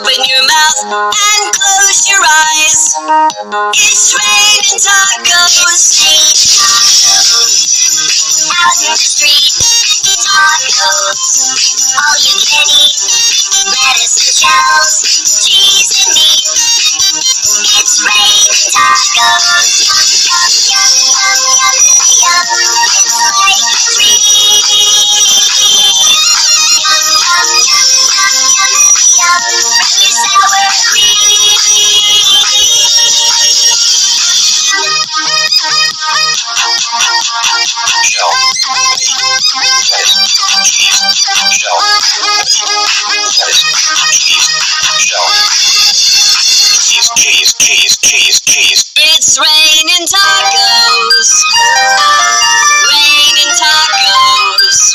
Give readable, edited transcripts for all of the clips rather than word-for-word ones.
Open your mouth and close your eyes. It's raining tacos. Out in the street, tacos. All you can eat. Lettuce and shells, cheese and meat. It's raining tacos. Yum, yum, yum, yum, yum, yum. It's like a treat. Yum, yum, yum, yum, yum, yum. Bring your sour cream. Shell, lettuce, cheese, shell, lettuce, cheese, shell, cheese. It's raining tacos. Raining tacos.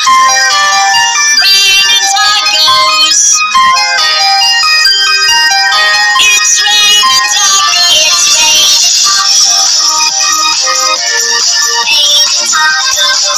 Raining tacos. It's raining tacos. It's raining tacos.